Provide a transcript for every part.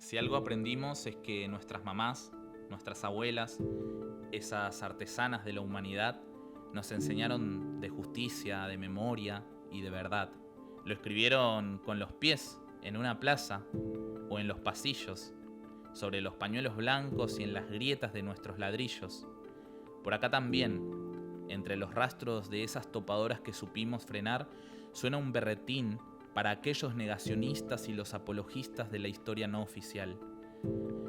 Si algo aprendimos es que nuestras mamás, nuestras abuelas, esas artesanas de la humanidad, nos enseñaron de justicia, de memoria y de verdad. Lo escribieron con los pies en una plaza o en los pasillos, sobre los pañuelos blancos y en las grietas de nuestros ladrillos. Por acá también, entre los rastros de esas topadoras que supimos frenar, suena un berretín para aquellos negacionistas y los apologistas de la historia no oficial.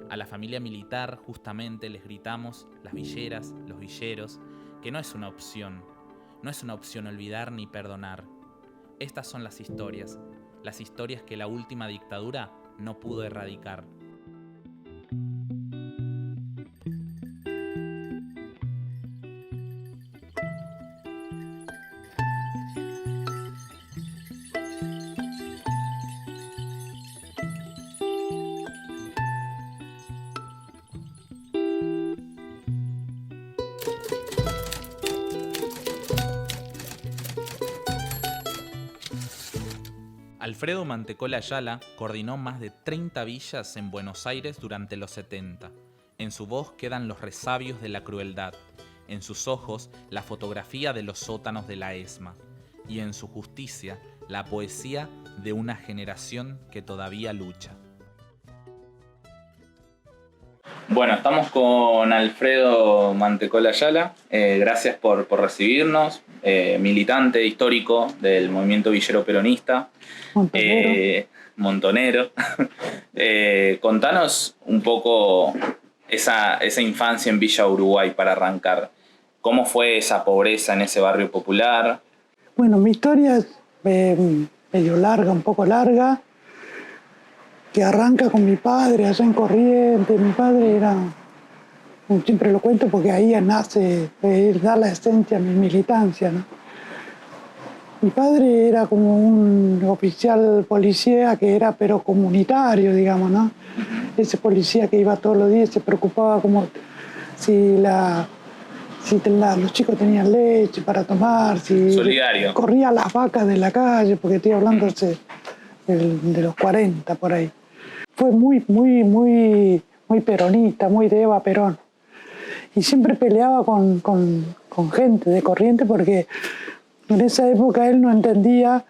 A la familia militar justamente les gritamos, las villeras, los villeros, que no es una opción olvidar ni perdonar. Estas son las historias que la última dictadura no pudo erradicar. Alfredo Mantecola Ayala coordinó más de 30 villas en Buenos Aires durante los 70. En su voz quedan los resabios de la crueldad, en sus ojos la fotografía de los sótanos de la ESMA y en su justicia la poesía de una generación que todavía lucha. Bueno, estamos con Alfredo Mantecola Ayala. Gracias por recibirnos. Militante histórico del movimiento villero peronista. Montonero. Contanos un poco esa infancia en Villa Uruguay para arrancar. ¿Cómo fue esa pobreza en ese barrio popular? Bueno, mi historia es medio larga, un poco larga, que arranca con mi padre allá en Corrientes. Mi padre era, siempre lo cuento porque ahí nace, da la esencia a mi militancia, ¿no? Mi padre era como un oficial policía que era pero comunitario, digamos, ¿no? Ese policía que iba todos los días, se preocupaba como si los chicos tenían leche para tomar, si solidario. Corría las vacas de la calle, porque estoy hablando de los 40 por ahí. Fue muy peronista, muy de Eva Perón. Y siempre peleaba con gente de Corrientes porque en esa época él no entendía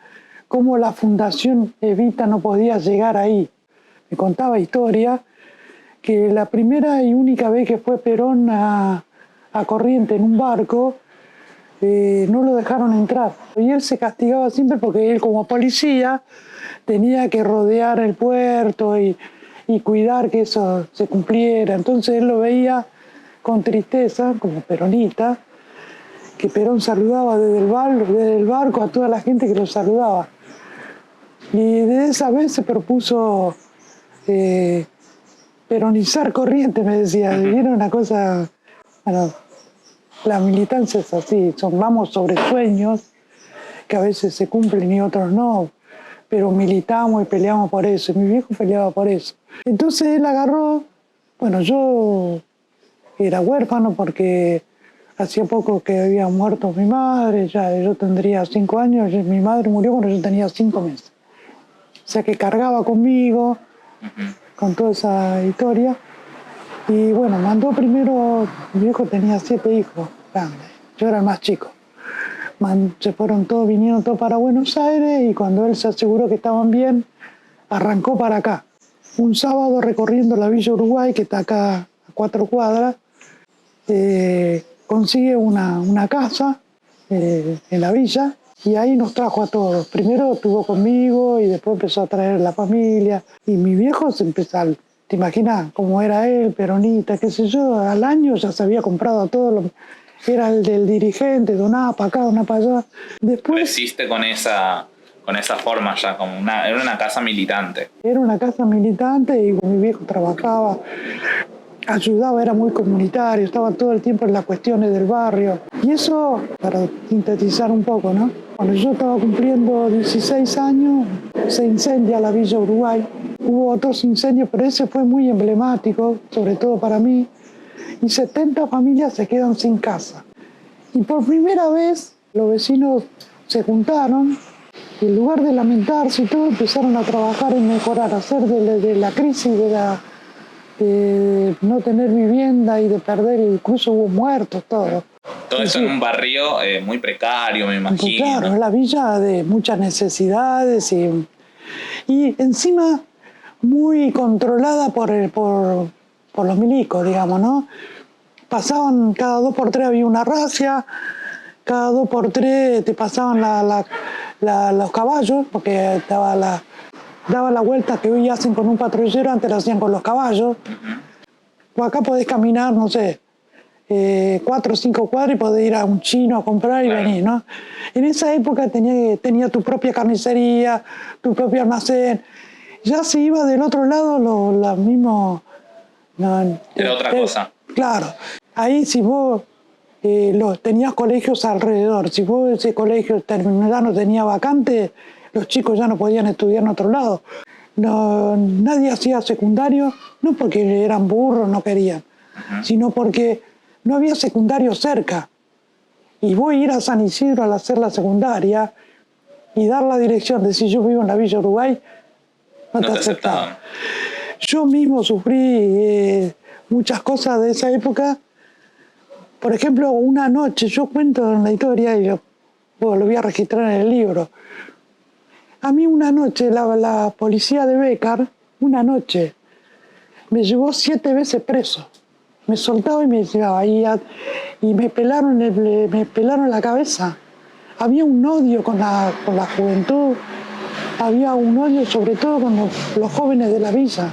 cómo la Fundación Evita no podía llegar ahí. Me contaba historia que la primera y única vez que fue Perón a Corrientes en un barco, no lo dejaron entrar. Y él se castigaba siempre porque él como policía tenía que rodear el puerto y cuidar que eso se cumpliera. Entonces él lo veía con tristeza, como peronista, que Perón saludaba desde el barco a toda la gente que lo saludaba. Y desde esa vez se propuso peronizar Corrientes, me decía. Y era una cosa... Bueno, la militancia es así, vamos sobre sueños que a veces se cumplen y otros no, pero militamos y peleamos por eso, y mi viejo peleaba por eso. Entonces él agarró, bueno, yo era huérfano porque hacía poco que había muerto mi madre, ya yo tendría 5 años, y mi madre murió cuando yo tenía 5 meses. O sea que cargaba conmigo, con toda esa historia. Y bueno, mandó primero, mi viejo tenía 7 hijos grandes, yo era el más chico. Se fueron todos, vinieron todos para Buenos Aires y cuando él se aseguró que estaban bien, arrancó para acá. Un sábado recorriendo la Villa Uruguay, que está acá a 4 cuadras, consigue una casa en la villa y ahí nos trajo a todos. Primero estuvo conmigo y después empezó a traer la familia. Y mi viejo se empezó, ¿te imaginas cómo era él, peronista, qué sé yo? Al año ya se había comprado todo, era el del dirigente, donaba para acá, donaba para allá. Después Creciste con esa forma ya, era una casa militante. Era una casa militante y mi viejo trabajaba, ayudaba, era muy comunitario, estaba todo el tiempo en las cuestiones del barrio. Y eso, para sintetizar un poco, ¿no? Cuando yo estaba cumpliendo 16 años, se incendia la Villa Uruguay. Hubo otros incendios, pero ese fue muy emblemático, sobre todo para mí. Y 70 familias se quedan sin casa. Y por primera vez los vecinos se juntaron Y en lugar de lamentarse y todo, empezaron a trabajar en mejorar, hacer de la crisis, de no tener vivienda y de perder, incluso hubo muertos, todo. Todo esto en un barrio muy precario, me imagino. Claro, es la villa de muchas necesidades y encima muy controlada por los milicos, digamos, ¿no? Pasaban cada 2 por 3 había una racia, cada 2 por 3 te pasaban los caballos, porque daba la vuelta que hoy hacen con un patrullero, antes lo hacían con los caballos. O acá podés caminar, no sé, 4 o 5 cuadras y podés ir a un chino a comprar y venir, ¿no? En esa época tenía tu propia carnicería, tu propio almacén. Ya se iba del otro lado lo mismo. Era otra cosa. Claro. Ahí si vos tenías colegios alrededor, si vos ese colegio ya no tenía vacante, los chicos ya no podían estudiar en otro lado. Nadie hacía secundario, no porque eran burros, no querían, sino porque no había secundario cerca. Y vos ir a San Isidro al hacer la secundaria y dar la dirección, decir yo vivo en la Villa Uruguay, no te aceptaban. Yo mismo sufrí muchas cosas de esa época. Por ejemplo, una noche, yo cuento en la historia y lo voy a registrar en el libro. A mí una noche, la policía de Bécar, una noche, me llevó 7 veces preso. Me soltaba y me llevaba y me pelaron la cabeza. Había un odio con la juventud, había un odio sobre todo con los jóvenes de la villa.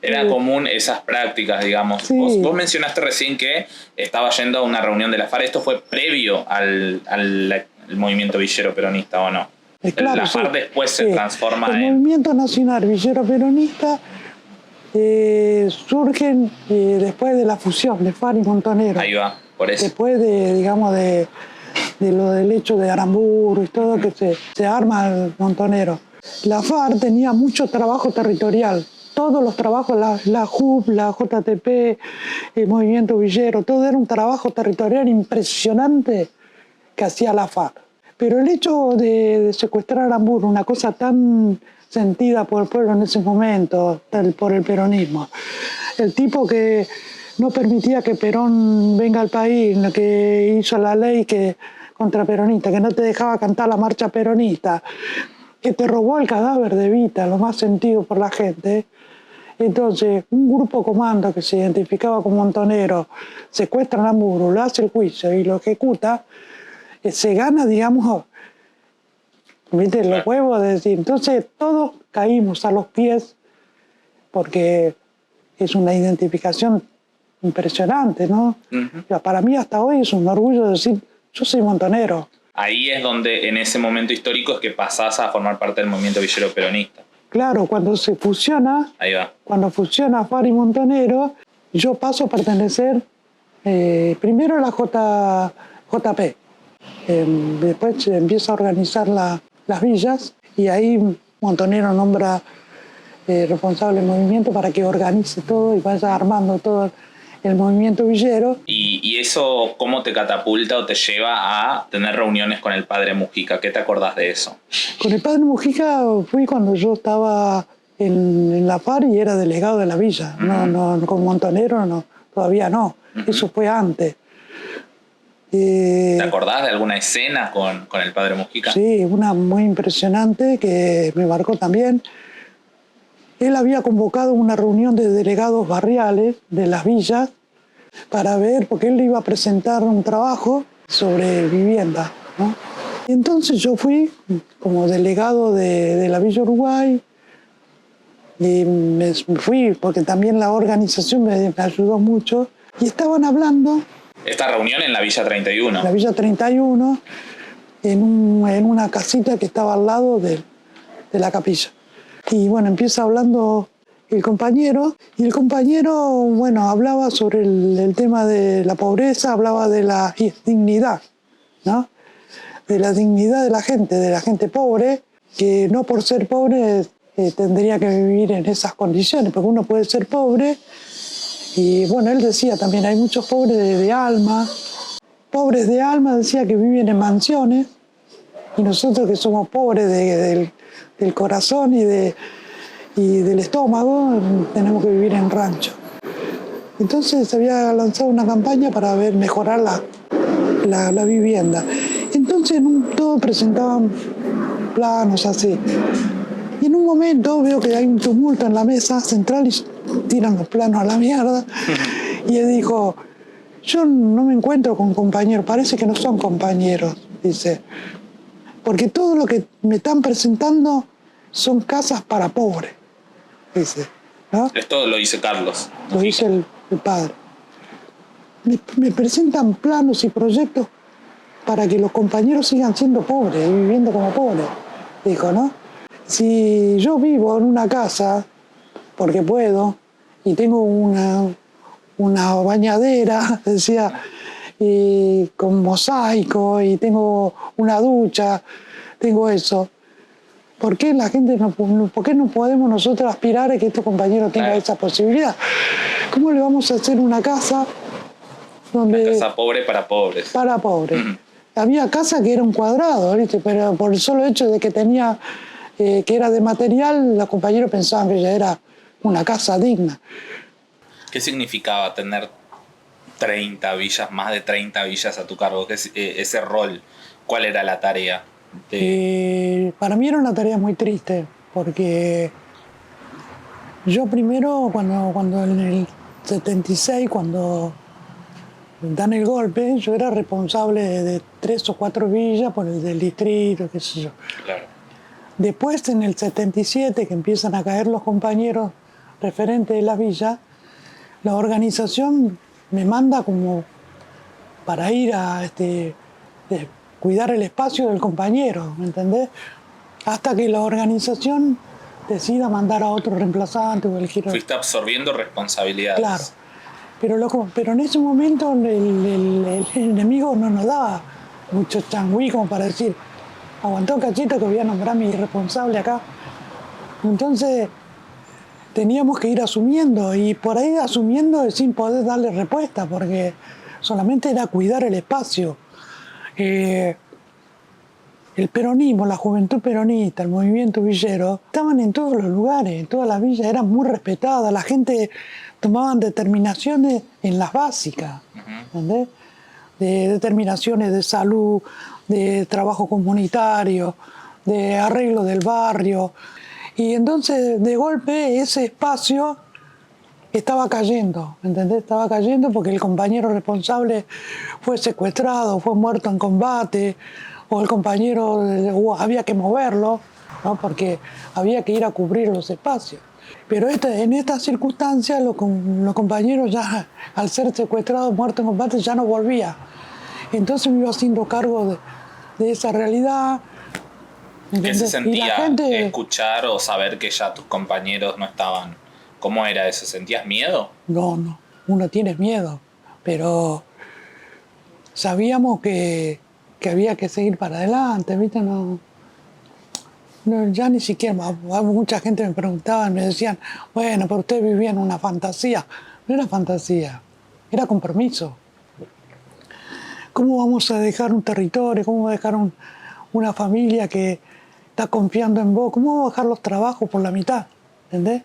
Era común esas prácticas, digamos. Sí. Vos mencionaste recién que estaba yendo a una reunión de la FARC. ¿Esto fue previo al movimiento villero peronista o no? Claro, la FARC después se transforma El movimiento nacional villero peronista surgen después de la fusión de FARC y Montonero. Ahí va, por eso. Después de lo del hecho de Aramburu y todo, que se arma el Montonero. La FARC tenía mucho trabajo territorial. Todos los trabajos, la JUP, la JTP, el movimiento villero, todo era un trabajo territorial impresionante que hacía la FARC. Pero el hecho de secuestrar a Aramburu, una cosa tan sentida por el pueblo en ese momento, por el peronismo, el tipo que no permitía que Perón venga al país, que hizo la ley contra peronista, que no te dejaba cantar la marcha peronista, que te robó el cadáver de Evita, lo más sentido por la gente. Entonces, un grupo comando que se identificaba como Montonero secuestra a Aramburu, le hace el juicio y lo ejecuta, se gana, digamos, ¿viste? Los huevos de decir. Entonces, todos caímos a los pies porque es una identificación impresionante, ¿no? Para mí hasta hoy es un orgullo decir, yo soy montonero. Ahí es donde, en ese momento histórico, es que pasás a formar parte del movimiento villero peronista. Claro, cuando se fusiona, ahí va. Cuando fusiona FARC y Montonero, yo paso a pertenecer primero a la JP. Después se empieza a organizar las villas y ahí Montonero nombra responsable del movimiento para que organice todo y vaya armando todo el movimiento villero. ¿Y eso cómo te catapulta o te lleva a tener reuniones con el padre Mujica? ¿Qué te acordás de eso? Con el padre Mujica fui cuando yo estaba en la FARC y era delegado de la villa. No, con Montonero no, todavía no. Eso fue antes. ¿Te acordás de alguna escena con el padre Mujica? Sí, una muy impresionante que me marcó también. Él había convocado una reunión de delegados barriales de las villas para ver, porque él iba a presentar un trabajo sobre vivienda, ¿no? Y entonces yo fui como delegado de la Villa Uruguay y me fui porque también la organización me ayudó mucho y estaban hablando. Esta reunión en la Villa 31. En la Villa 31, en una casita que estaba al lado de la capilla. Y bueno, empieza hablando el compañero, y el compañero, bueno, hablaba sobre el tema de la pobreza, hablaba de la dignidad, ¿no? De la dignidad de la gente pobre, que no por ser pobre tendría que vivir en esas condiciones, porque uno puede ser pobre. Y bueno, él decía también, hay muchos pobres de alma, decía que viven en mansiones, Y nosotros que somos pobres del corazón y del estómago, tenemos que vivir en rancho. Entonces se había lanzado una campaña para mejorar la vivienda. Entonces todos presentaban planos así. Y en un momento veo que hay un tumulto en la mesa central y tiran los planos a la mierda. Y él dijo, yo no me encuentro con compañeros, parece que no son compañeros, dice. Porque todo lo que me están presentando son casas para pobres, dice, ¿no? Esto lo dice Carlos. Lo dice el padre. Me presentan planos y proyectos para que los compañeros sigan siendo pobres y viviendo como pobres, dijo, ¿no? Si yo vivo en una casa, porque puedo, y tengo una bañadera, decía, y con mosaico, y tengo una ducha, tengo eso. ¿Por qué la gente por qué no podemos nosotros aspirar a que estos compañeros tengan esa posibilidad? ¿Cómo le vamos a hacer una casa donde... Una casa pobre para pobres. Para pobres. Había casa que era un cuadrado, ¿viste? Pero por el solo hecho de que tenía, que era de material, los compañeros pensaban que ya era una casa digna. ¿Qué significaba tener 30 villas, más de 30 villas a tu cargo? Ese rol, ¿cuál era la tarea? Para mí era una tarea muy triste, porque yo primero, cuando en el 76, cuando dan el golpe, yo era responsable de 3 o 4 villas por el del distrito, qué sé yo. Claro. Después, en el 77, que empiezan a caer los compañeros referentes de la villa, la organización me manda como para ir a cuidar el espacio del compañero, ¿me entendés? Hasta que la organización decida mandar a otro reemplazante o elegir... Fuiste absorbiendo responsabilidades. Claro. Pero en ese momento el enemigo no nos daba mucho changüí como para decir, aguantó cachito que voy a nombrar a mi responsable acá. Entonces teníamos que ir asumiendo, y por ahí asumiendo sin poder darle respuesta, porque solamente era cuidar el espacio. El peronismo, la juventud peronista, el movimiento villero, estaban en todos los lugares, en todas las villas, eran muy respetadas, la gente tomaban determinaciones en las básicas, ¿entendés? De determinaciones de salud, de trabajo comunitario, de arreglo del barrio. Y entonces, de golpe, ese espacio estaba cayendo, ¿entendés? Estaba cayendo porque el compañero responsable fue secuestrado, fue muerto en combate, o el compañero había que moverlo, ¿no? Porque había que ir a cubrir los espacios. Pero en estas circunstancias los compañeros ya, al ser secuestrados, muertos en combate, ya no volvían. Entonces me iba haciendo cargo de esa realidad. ¿Entendés? ¿Qué se sentía escuchar o saber que ya tus compañeros no estaban? ¿Cómo era eso? ¿Sentías miedo? No, uno tiene miedo, pero sabíamos que había que seguir para adelante, ¿viste? No, ya ni siquiera, mucha gente me preguntaba, me decían, bueno, pero usted vivía en una fantasía. No era fantasía, era compromiso. ¿Cómo vamos a dejar un territorio? ¿Cómo vamos a dejar una familia que está confiando en vos? ¿Cómo vamos a dejar los trabajos por la mitad? ¿Entendés?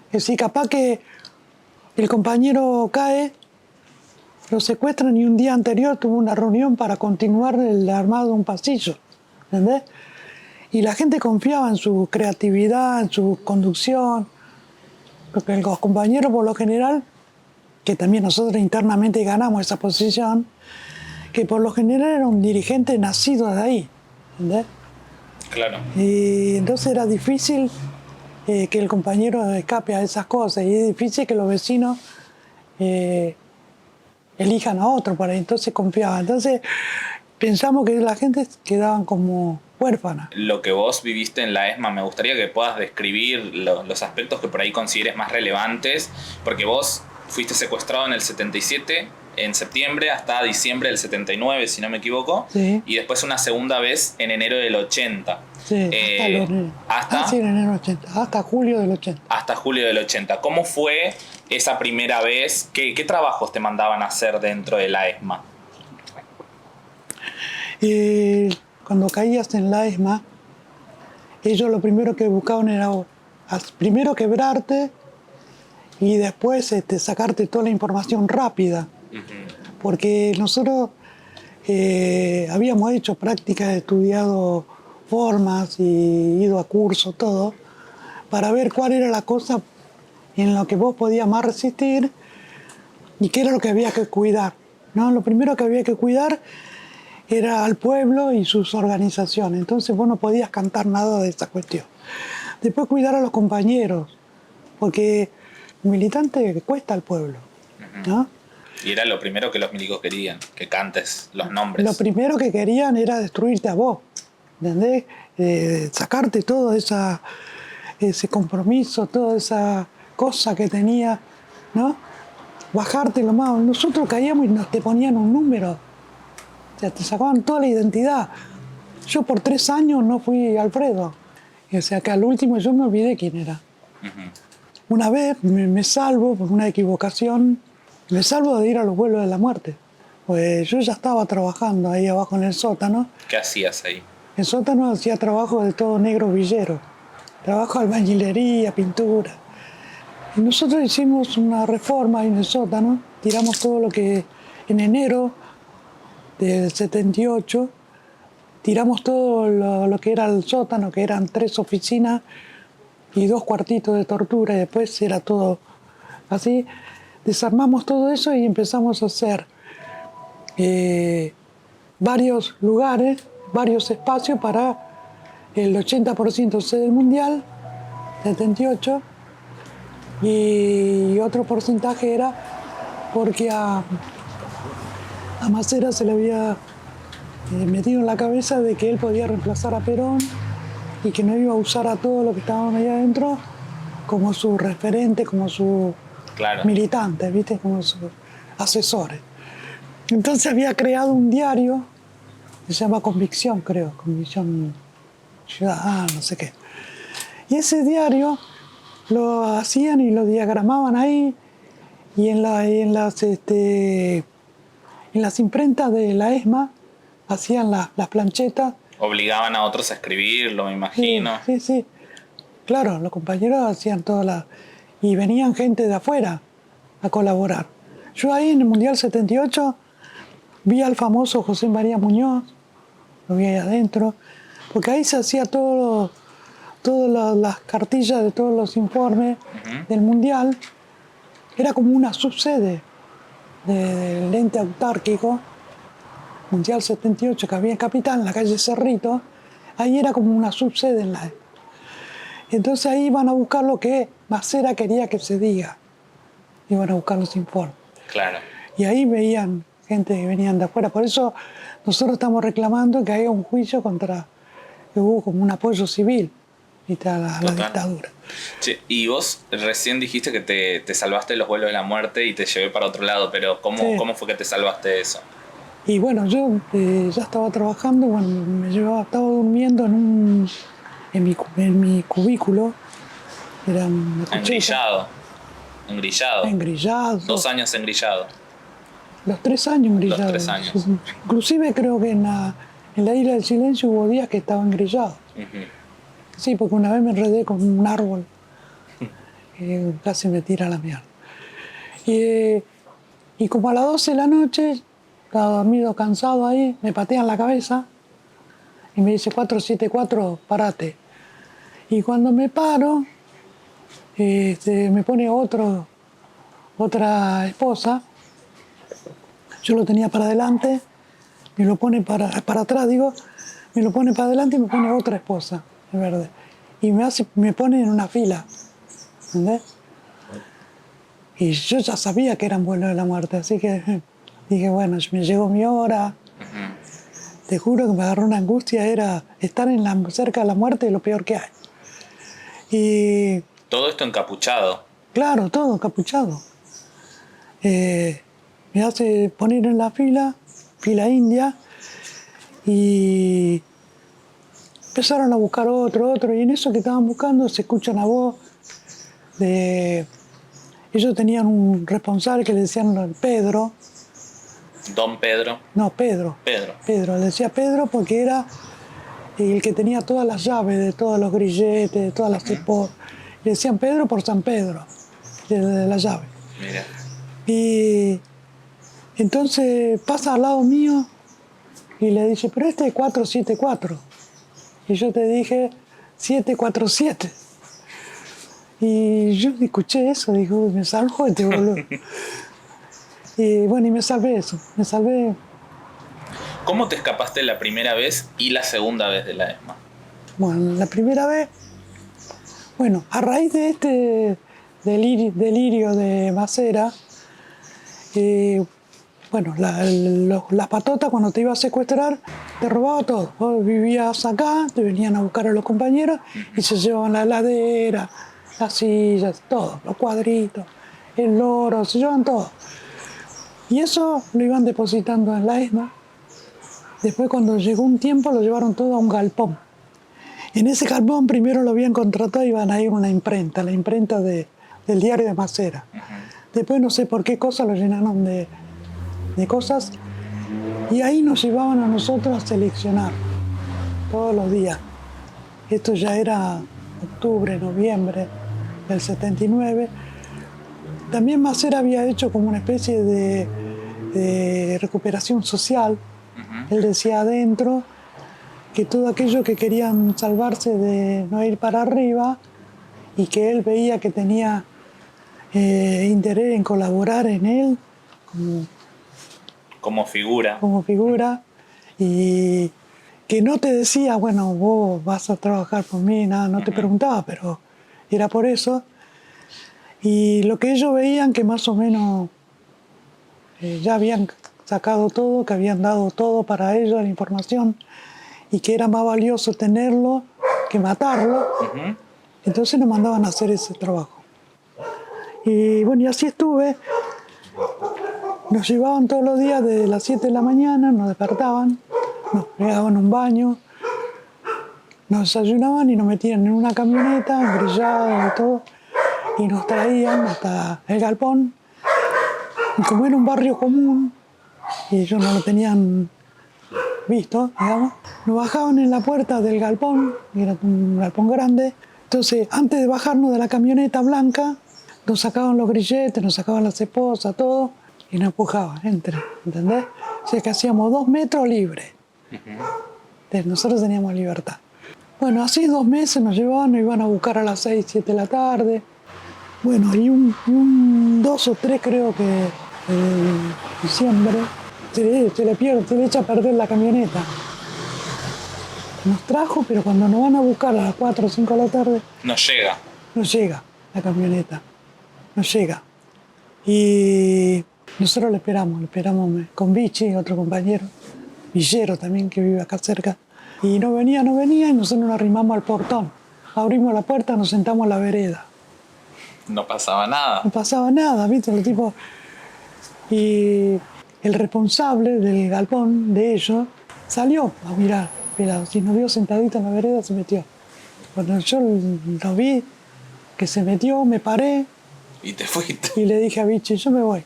Es decir, capaz que el compañero cae, lo secuestran y un día anterior tuvo una reunión para continuar el armado de un pasillo, ¿entendés? Y la gente confiaba en su creatividad, en su conducción, porque los compañeros por lo general, que también nosotros internamente ganamos esa posición, que por lo general era un dirigente nacido de ahí, ¿entendés? Claro. Y entonces era difícil que el compañero escape a esas cosas, y es difícil que los vecinos elijan a otro para entonces confiaban. Entonces pensamos que la gente quedaban como huérfana. Lo que vos viviste en la ESMA, me gustaría que puedas describir los aspectos que por ahí consideres más relevantes, porque vos fuiste secuestrado en el 77, en septiembre hasta diciembre del 79, si no me equivoco, Sí. Y después una segunda vez en enero del 80. Sí, sí, en enero 80, hasta julio del 80. Hasta julio del 80. ¿Cómo fue esa primera vez? ¿Qué trabajos te mandaban a hacer dentro de la ESMA? cuando caías en la ESMA, ellos lo primero que buscaban era primero quebrarte y después sacarte toda la información rápida. Porque nosotros habíamos hecho prácticas, estudiado formas y ido a cursos, todo, para ver cuál era la cosa en la que vos podías más resistir y qué era lo que había que cuidar, ¿no? Lo primero que había que cuidar era al pueblo y sus organizaciones. Entonces vos no podías cantar nada de esa cuestión. Después cuidar a los compañeros, porque el militante cuesta al pueblo, ¿no? Y era lo primero que los milicos querían, que cantes los nombres. Lo primero que querían era destruirte a vos, ¿entendés? Sacarte todo ese compromiso, toda esa cosa que tenía, ¿no? Bajarte lo más. Nosotros caíamos y te ponían un número. O sea, te sacaban toda la identidad. Yo por 3 años no fui Alfredo. O sea, que al último yo me olvidé quién era. Una vez me salvo por una equivocación, me salvo de ir a los vuelos de la muerte. Pues yo ya estaba trabajando ahí abajo en el sótano. ¿Qué hacías ahí? En el sótano hacía trabajo de todo negro villero. Trabajo de albañilería, pintura. Y nosotros hicimos una reforma ahí en el sótano, tiramos todo lo que en enero del 78, tiramos todo lo que era el sótano, que eran 3 oficinas y 2 cuartitos de tortura, y después era todo así. Desarmamos todo eso y empezamos a hacer varios lugares, varios espacios para el 80% sede del Mundial, 78, y otro porcentaje era porque a Macera se le había metido en la cabeza de que él podía reemplazar a Perón y que no iba a usar a todos los que estaban ahí adentro como su referente, como su militante, ¿viste? Como sus asesores. Entonces había creado un diario que se llama Convicción, creo, Convicción Ciudadana, no sé qué. Y ese diario lo hacían y lo diagramaban ahí, y en las imprentas de la ESMA hacían las planchetas. Obligaban a otros a escribirlo, me imagino. Sí. Claro, los compañeros hacían y venían gente de afuera a colaborar. Yo ahí en el Mundial 78 vi al famoso José María Muñoz, lo vi ahí adentro, porque ahí se hacía todas las cartillas de todos los informes del Mundial. Era como una subsede del ente autárquico, Mundial 78, que había en Capital, en la calle Cerrito. Ahí era como una subsede en la... Entonces ahí iban a buscar lo que Macera quería que se diga. Iban a buscar los informes. Claro. Y ahí veían gente que venían de afuera. Por eso nosotros estamos reclamando que haya un juicio que hubo como un apoyo civil a la dictadura. Sí, y vos recién dijiste que te salvaste de los vuelos de la muerte y te llevé para otro lado, pero ¿cómo fue que te salvaste de eso? Y bueno, yo ya estaba trabajando, estaba durmiendo en mi cubículo. Era engrillado. 2 años engrillado. Los 3 años engrillado. Los 3 años. Inclusive creo que en la Isla del Silencio hubo días que estaba engrillado. Sí, porque una vez me enredé con un árbol que casi me tira la mierda. Y como a las 12 de la noche, estaba dormido, cansado ahí, me patean la cabeza y me dice 474, parate. Y cuando me paro, me pone otra esposa, yo lo tenía para adelante, me lo pone para atrás, me lo pone para adelante y me pone otra esposa, de verde. Y me pone en una fila, ¿entendés? Y yo ya sabía que eran vuelos de la muerte, así que dije, bueno, me llegó mi hora. Te juro que me agarró una angustia, era estar cerca de la muerte, lo peor que hay. Y todo esto encapuchado. Claro, todo encapuchado. Me hace poner en la fila india, y empezaron a buscar otro, y en eso que estaban buscando se escucha una voz de... Ellos tenían un responsable que le decían Don Pedro. No, Pedro. Pedro. Le decía Pedro porque era y el que tenía todas las llaves de todos los grilletes, de todas las cipó. Le decían Pedro por San Pedro, de la llave. Mira. Y entonces pasa al lado mío y le dice, pero este es 474. Y yo te dije 747. Y yo escuché eso, digo, me salvó este boludo. Y bueno, y me salvé eso, me salvé. ¿Cómo te escapaste la primera vez y la segunda vez de la ESMA? Bueno, la primera vez, bueno, a raíz de este delirio de Macera, bueno, las patotas cuando te iba a secuestrar te robaba todo. Vos vivías acá, te venían a buscar a los compañeros y se llevaban la heladera, las sillas, todo, los cuadritos, el loro, se llevaban todo. Y eso lo iban depositando en la ESMA. Después, cuando llegó un tiempo, lo llevaron todo a un galpón. En ese galpón primero lo habían contratado y iban a ir a una imprenta, la imprenta del diario de Macera. Después no sé por qué cosa lo llenaron de cosas y ahí nos llevaban a nosotros a seleccionar todos los días. Esto ya era octubre, noviembre del 79. También Macera había hecho como una especie de recuperación social. Él decía adentro que todo aquello que querían salvarse de no ir para arriba y que él veía que tenía interés en colaborar en él como figura. Como figura, y que no te decía, bueno, vos vas a trabajar por mí, nada, no te preguntaba, pero era por eso. Y lo que ellos veían que más o menos ya habían sacado todo, que habían dado todo para ellos, la información, y que era más valioso tenerlo que matarlo, entonces nos mandaban a hacer ese trabajo. Y bueno, y así estuve. Nos llevaban todos los días desde las 7 de la mañana, nos despertaban, nos pegaban un baño, nos desayunaban y nos metían en una camioneta, engrillada y todo, y nos traían hasta el galpón. Y como era un barrio común, y ellos no lo tenían visto, digamos, nos bajaban en la puerta del galpón, y era un galpón grande. Entonces, antes de bajarnos de la camioneta blanca, nos sacaban los grilletes, nos sacaban las esposas, todo, y nos empujaban, ¿entendés? O sea que hacíamos 2 metros libres. Nosotros teníamos libertad. Bueno, así 2 meses nos llevaban, nos iban a buscar a las 6, 7 de la tarde. Bueno, y un 2 o 3 creo que en diciembre se le echa a perder la camioneta. Nos trajo, pero cuando nos van a buscar a las 4 o 5 de la tarde... No llega. No llega la camioneta, no llega. Y nosotros le esperamos con Vichy, otro compañero, Villero también, que vive acá cerca. Y no venía, y nosotros nos arrimamos al portón. Abrimos la puerta, nos sentamos en la vereda. No pasaba nada. No pasaba nada, ¿viste? Los tipos... Y el responsable del galpón de ellos salió a mirar. Pero si nos vio sentadito en la vereda, se metió. Cuando yo lo vi, que se metió, me paré. Y te fuiste. Y le dije a Vichy, yo me voy.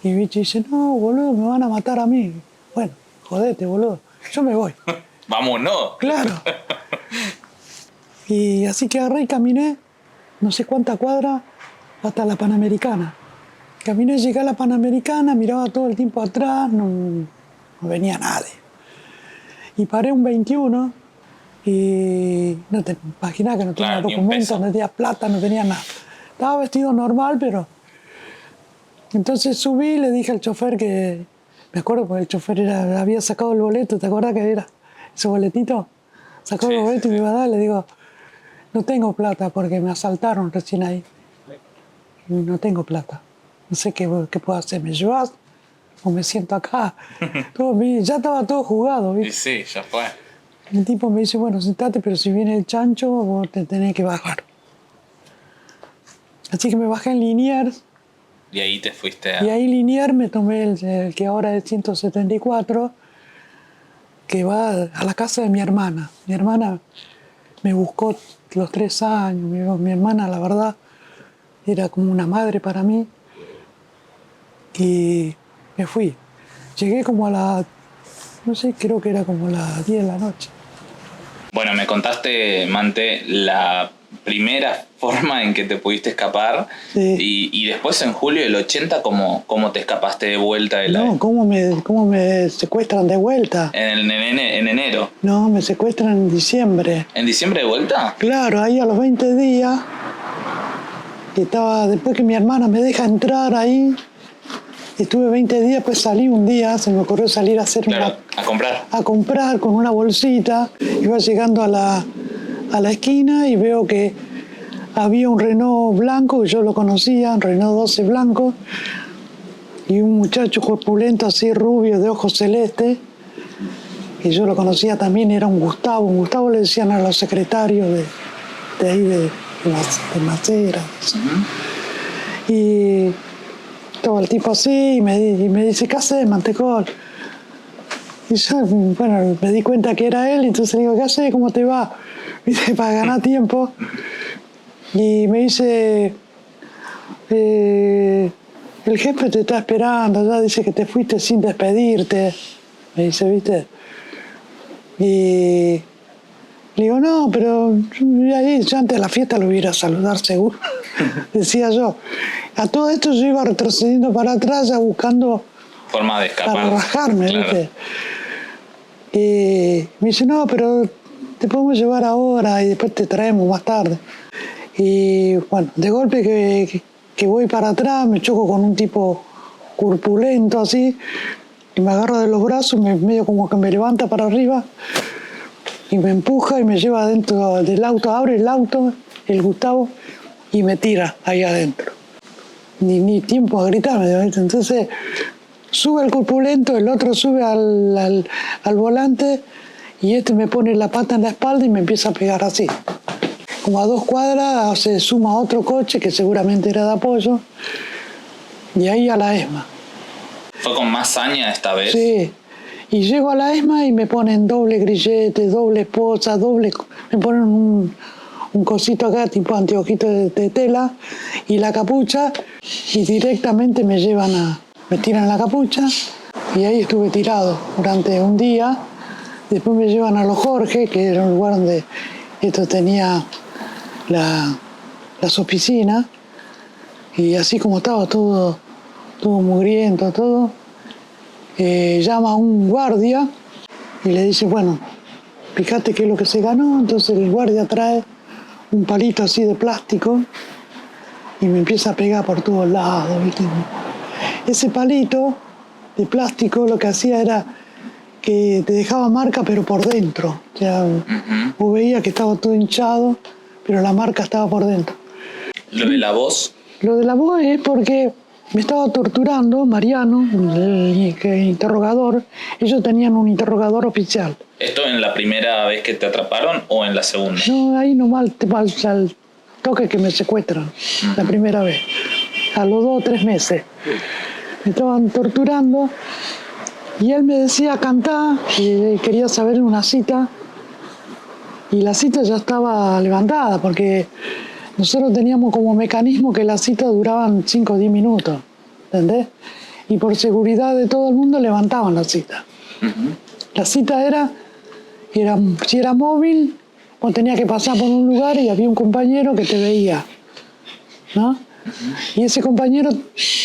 Y Vichy dice, no, boludo, me van a matar a mí. Bueno, jodete, boludo, yo me voy. Vámonos. Claro. Y así que agarré y caminé, no sé cuánta cuadra, hasta la Panamericana. Caminé, llegué a la Panamericana, miraba todo el tiempo atrás, no venía nadie. Y paré un 21 y no te imaginás que no tenía documentos, no tenía plata, no tenía nada. Estaba vestido normal, pero... Entonces subí y le dije al chofer que... Me acuerdo porque el chofer había sacado el boleto, ¿te acuerdas que era ese boletito? Sacó el boleto y me iba a dar, le digo, no tengo plata porque me asaltaron recién ahí. Y no tengo plata, no sé qué puedo hacer, ¿me llevas? O me siento acá. Ya estaba todo jugado, ¿viste? Y sí, ya fue. El tipo me dice, bueno, sentate, pero si viene el chancho, vos te tenés que bajar. Así que me bajé en Liniers. Y ahí te fuiste a... Y ahí Liniers me tomé el que ahora es 174, que va a la casa de mi hermana. Mi hermana me buscó los 3 años. Mi hermana, la verdad, era como una madre para mí. Y me fui. Llegué como a las, no sé, creo que era como las 10 de la noche. Bueno, me contaste, Mante, la primera forma en que te pudiste escapar. Sí. Y después en julio del 80, ¿cómo te escapaste de vuelta de la... No, ¿cómo me secuestran de vuelta? En enero. No, me secuestran en diciembre. ¿En diciembre de vuelta? Claro, ahí a los 20 días, después que mi hermana me deja entrar ahí, estuve 20 días, pues salí un día, se me ocurrió salir a hacer a comprar con una bolsita. Iba llegando a la esquina y veo que había un Renault blanco, que yo lo conocía, un Renault 12 blanco, y un muchacho corpulento así rubio de ojos celestes, y yo lo conocía también, era un Gustavo. Un Gustavo le decían a los secretarios de ahí de Macera. Uh-huh. Y estaba el tipo así y me dice, ¿qué haces, Mantecol? Y yo, bueno, me di cuenta que era él, entonces le digo, ¿qué haces? ¿Cómo te va? ¿Viste? Para ganar tiempo. Y me dice, el jefe te está esperando, ya dice que te fuiste sin despedirte. Me dice, ¿viste? Y le digo, no, pero yo antes de la fiesta lo hubiera a saludar seguro, decía yo. A todo esto yo iba retrocediendo para atrás, ya buscando forma de escapar, para rajarme, claro. ¿Viste? Y me dice, no, pero te podemos llevar ahora y después te traemos más tarde. Y bueno, de golpe que voy para atrás, me choco con un tipo corpulento así, y me agarra de los brazos, medio como que me levanta para arriba, y me empuja y me lleva adentro del auto, abre el auto, el Gustavo, y me tira ahí adentro. Ni tiempo a gritarme, entonces sube el corpulento, el otro sube al volante, y este me pone la pata en la espalda y me empieza a pegar así. Como a 2 cuadras se suma otro coche que seguramente era de apoyo, y ahí a la ESMA. ¿Fue con más saña esta vez? Sí, y llego a la ESMA y me ponen doble grillete, doble esposa, me ponen un cosito acá tipo anteojito de tela y la capucha, y directamente me tiran la capucha, y ahí estuve tirado durante un día. Después me llevan a Los Jorge, que era un lugar donde esto tenía las oficinas, y así como estaba todo mugriento, todo, llama a un guardia y le dice, bueno, fíjate qué es lo que se ganó. Entonces el guardia trae un palito así de plástico y me empieza a pegar por todos lados, ¿viste? Ese palito de plástico lo que hacía era que te dejaba marca, pero por dentro. O sea, vos veías que estaba todo hinchado, pero la marca estaba por dentro. ¿Lo de la voz? Lo de la voz es porque me estaba torturando Mariano, el interrogador. Ellos tenían un interrogador oficial. ¿Esto en la primera vez que te atraparon o en la segunda? No, ahí nomás al toque que me secuestran, la primera vez. A los 2 o 3 meses. Me estaban torturando y él me decía cantar, y quería saber una cita. Y la cita ya estaba levantada porque nosotros teníamos como mecanismo que las citas duraban 5 o 10 minutos, ¿entendés? Y por seguridad de todo el mundo levantaban la cita. Uh-huh. La cita era, si era móvil, pues tenía que pasar por un lugar y había un compañero que te veía, ¿no? Uh-huh. Y ese compañero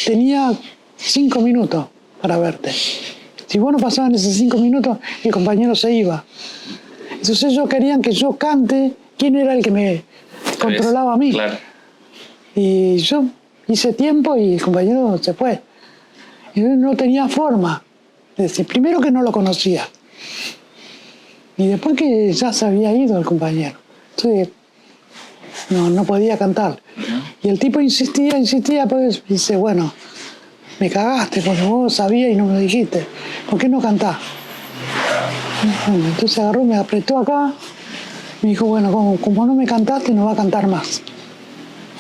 tenía 5 minutos para verte. Si vos no pasaban esos 5 minutos, el compañero se iba. Entonces ellos querían que yo cante quién era el que me controlaba a mí. Claro. Y yo hice tiempo y el compañero se fue. Y yo no tenía forma. Es decir, primero que no lo conocía. Y después que ya se había ido el compañero. Entonces no podía cantar. Uh-huh. Y el tipo insistía, pues dice, bueno, me cagaste porque vos sabías y no me lo dijiste. ¿Por qué no cantás? Entonces agarró, me apretó acá, me dijo, bueno, como no me cantaste, no va a cantar más.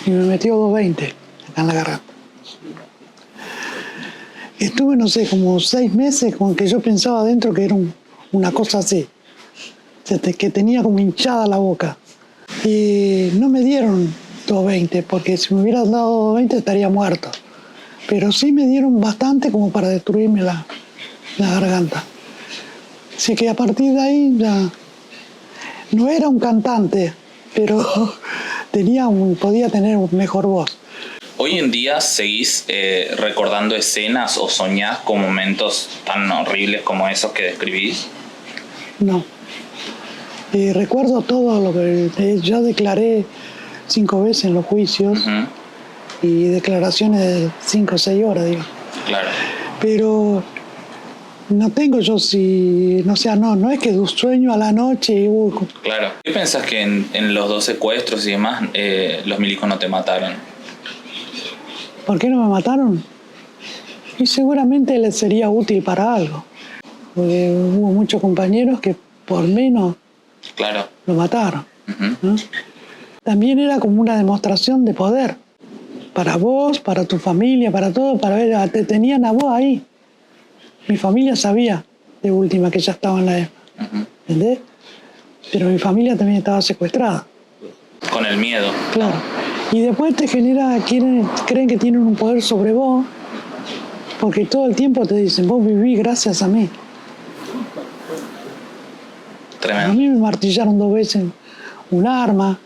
Y me metió 220 acá en la garganta. Estuve, no sé, como 6 meses con que yo pensaba adentro que era una cosa así, que tenía como hinchada la boca. Y no me dieron 220, porque si me hubieran dado 220 estaría muerto. Pero sí me dieron bastante como para destruirme la garganta. Así que a partir de ahí ya No era un cantante, pero podía tener mejor voz. ¿Hoy en día seguís recordando escenas o soñás con momentos tan horribles como esos que describís? No. Recuerdo todo lo que yo declaré 5 veces en los juicios. Uh-huh. Y declaraciones de 5 o 6 horas, digo. Claro. Pero no tengo yo no es que sueño a la noche y... Claro. ¿Qué pensás que en los 2 secuestros y demás los milicos no te mataron? ¿Por qué no me mataron? Y seguramente les sería útil para algo. Porque hubo muchos compañeros que por menos lo mataron. Uh-huh. ¿No? También era como una demostración de poder. Para vos, para tu familia, para todo, para ver, te tenían a vos ahí. Mi familia sabía, de última, que ya estaba en la ESMA. Uh-huh. ¿Entendés? Pero mi familia también estaba secuestrada. Con el miedo. Claro. Y después creen que tienen un poder sobre vos, porque todo el tiempo te dicen, vos vivís gracias a mí. Tremendo. A mí me martillaron 2 veces un arma,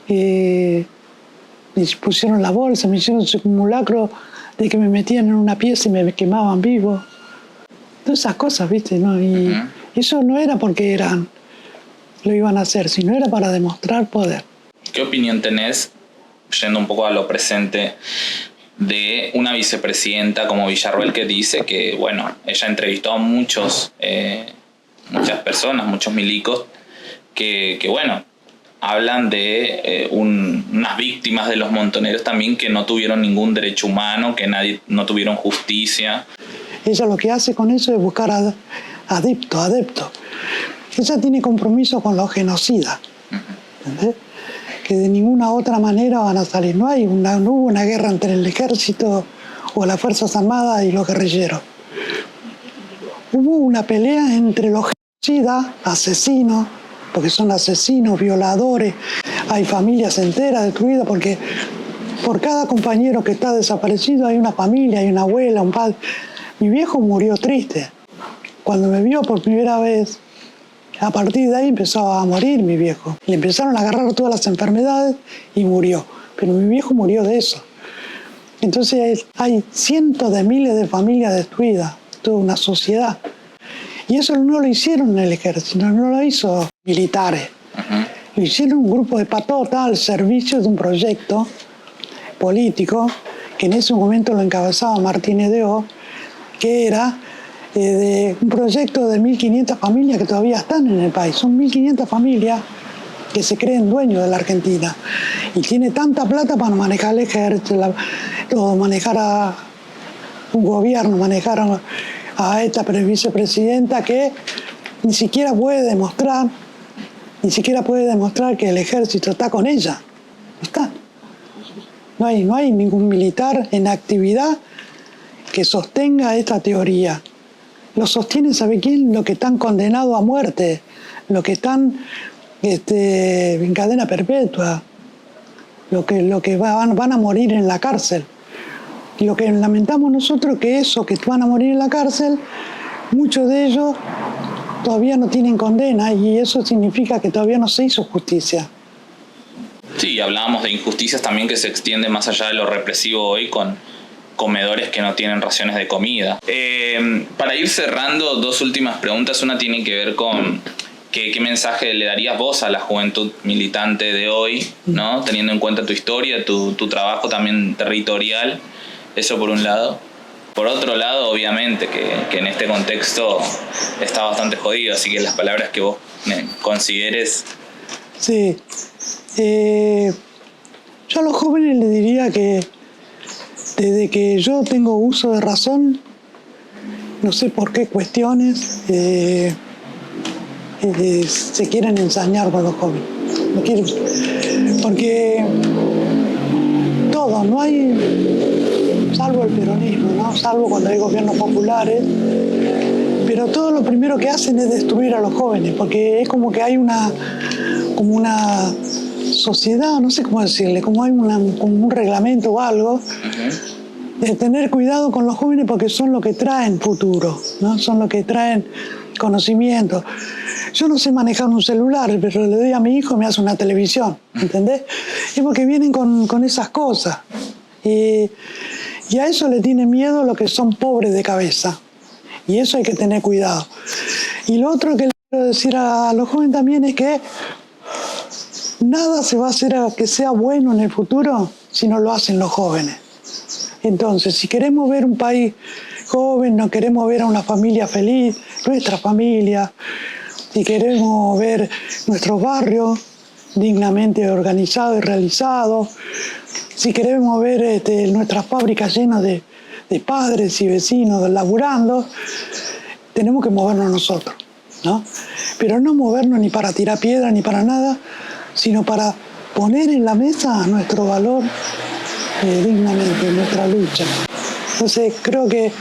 me pusieron la bolsa, me hicieron un simulacro de que me metían en una pieza y me quemaban vivo. Todas esas cosas, ¿viste? ¿No? Y eso no era porque lo iban a hacer, sino era para demostrar poder. ¿Qué opinión tenés, yendo un poco a lo presente, de una vicepresidenta como Villarroel que dice que, bueno, ella entrevistó a muchas personas, muchos milicos, que bueno, hablan de unas víctimas de los montoneros también que no tuvieron ningún derecho humano, que no tuvieron justicia? Ella lo que hace con eso es buscar adeptos. Ella tiene compromiso con los genocidas, ¿entendés? Que de ninguna otra manera van a salir. No hubo una guerra entre el ejército o las Fuerzas Armadas y los guerrilleros. Hubo una pelea entre los genocidas, asesinos, porque son asesinos, violadores, hay familias enteras destruidas, porque por cada compañero que está desaparecido hay una familia, hay una abuela, un padre. Mi viejo murió triste. Cuando me vio por primera vez, a partir de ahí empezó a morir mi viejo. Le empezaron a agarrar todas las enfermedades y murió. Pero mi viejo murió de eso. Entonces hay cientos de miles de familias destruidas, toda una sociedad. Y eso no lo hicieron en el ejército, no lo hizo militares. Uh-huh. Lo hicieron un grupo de patotas al servicio de un proyecto político que en ese momento lo encabezaba Martínez de O, que era de un proyecto de 1.500 familias que todavía están en el país. Son 1.500 familias que se creen dueños de la Argentina. Y tiene tanta plata para manejar el ejército, manejar a un gobierno, manejar a esta vicepresidenta que ni siquiera puede demostrar que el ejército está con ella. No está. No hay ningún militar en actividad que sostenga esta teoría. Lo sostienen, ¿sabe quién? Los que están condenados a muerte, los que están en cadena perpetua, los que van a morir en la cárcel. Y lo que lamentamos nosotros que esos que van a morir en la cárcel, muchos de ellos todavía no tienen condena, y eso significa que todavía no se hizo justicia. Sí, hablábamos de injusticias también que se extienden más allá de lo represivo hoy con comedores que no tienen raciones de comida. Para ir cerrando, 2 últimas preguntas. Una tiene que ver con qué mensaje le darías vos a la juventud militante de hoy, ¿no? Teniendo en cuenta tu historia, tu trabajo también territorial. Eso por un lado. Por otro lado, obviamente, que en este contexto está bastante jodido, así que las palabras que vos consideres. Sí. Yo a los jóvenes les diría que desde que yo tengo uso de razón, no sé por qué cuestiones, se quieren ensañar con los jóvenes. No quieren, porque todo, no hay, salvo el peronismo, ¿no? Salvo cuando hay gobiernos populares, pero todo lo primero que hacen es destruir a los jóvenes, porque es como que hay una sociedad, no sé cómo decirle, como hay como un reglamento o algo, de tener cuidado con los jóvenes porque son los que traen futuro, ¿no? Son los que traen conocimiento. Yo no sé manejar un celular, pero le doy a mi hijo y me hace una televisión, ¿entendés? Es porque vienen con esas cosas. Y a eso le tienen miedo los que son pobres de cabeza. Y eso hay que tener cuidado. Y lo otro que le quiero decir a los jóvenes también es que nada se va a hacer a que sea bueno en el futuro si no lo hacen los jóvenes. Entonces, si queremos ver un país joven, no queremos ver a una familia feliz, nuestra familia, si queremos ver nuestros barrios dignamente organizados y realizados, si queremos ver nuestras fábricas llenas de padres y vecinos laburando, tenemos que movernos nosotros, ¿no? Pero no movernos ni para tirar piedra ni para nada, sino para poner en la mesa nuestro valor dignamente, nuestra lucha. Entonces creo que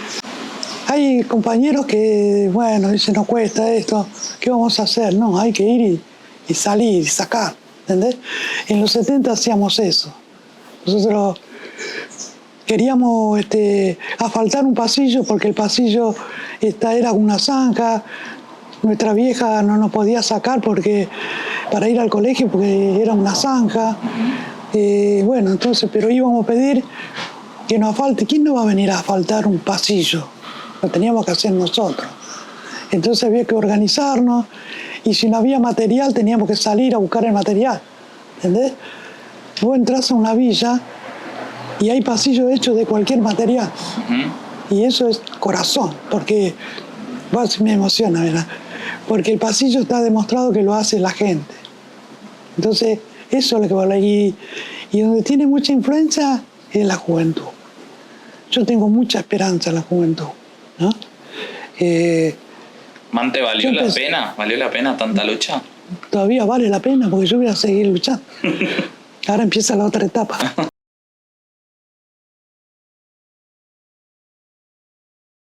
hay compañeros que, bueno, dicen, no cuesta esto, ¿qué vamos a hacer? No, hay que ir y salir y sacar, ¿entendés? En los 70 hacíamos eso. Nosotros queríamos asfaltar un pasillo porque el pasillo era una zanja. Nuestra vieja no nos podía sacar para ir al colegio porque era una zanja. Bueno, entonces, pero íbamos a pedir que nos asfalte. ¿Quién no va a venir a asfaltar un pasillo? Lo teníamos que hacer nosotros. Entonces había que organizarnos y si no había material teníamos que salir a buscar el material. ¿Entendés? Vos entras a una villa y hay pasillos hechos de cualquier material. Y eso es corazón, porque me emociona, ¿verdad? Porque el pasillo está demostrado que lo hace la gente. Entonces, eso es lo que vale. Y donde tiene mucha influencia es la juventud. Yo tengo mucha esperanza en la juventud, ¿no? Mante, ¿valió la pena? ¿Valió la pena tanta lucha? Todavía vale la pena porque yo voy a seguir luchando. Ahora empieza la otra etapa.